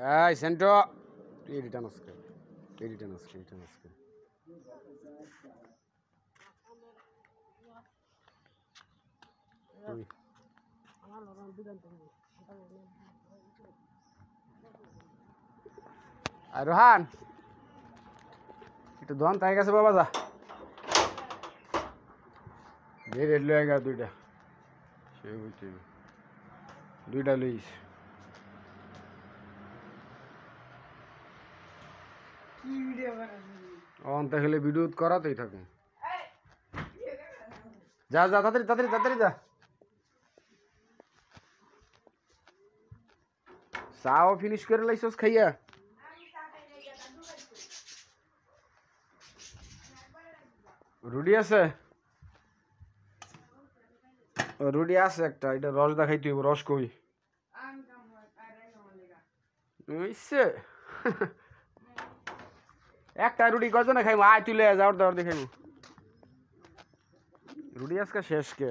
এই সেন্টো তুই রিটার্ন আসকে আর রোহান একটু দোকান তাই গেছে বাবা যা রেড লয়ে গা দুইটা দুইটা লইস অন্তে খেলে ভিডিও করাতেই থাকে যা যা তাড়াতাড়ি যা চাও ফিনিশ করে লাইছস খাইয়া রুডি আছে রুডি আছে একটা এটা রস দেখাই তুই রস কই একটা রুটি কজনে খাইবো আয় তুলে যাওয়ার দাওয়ার দেখাইবো রুটি আজকে শেষ কে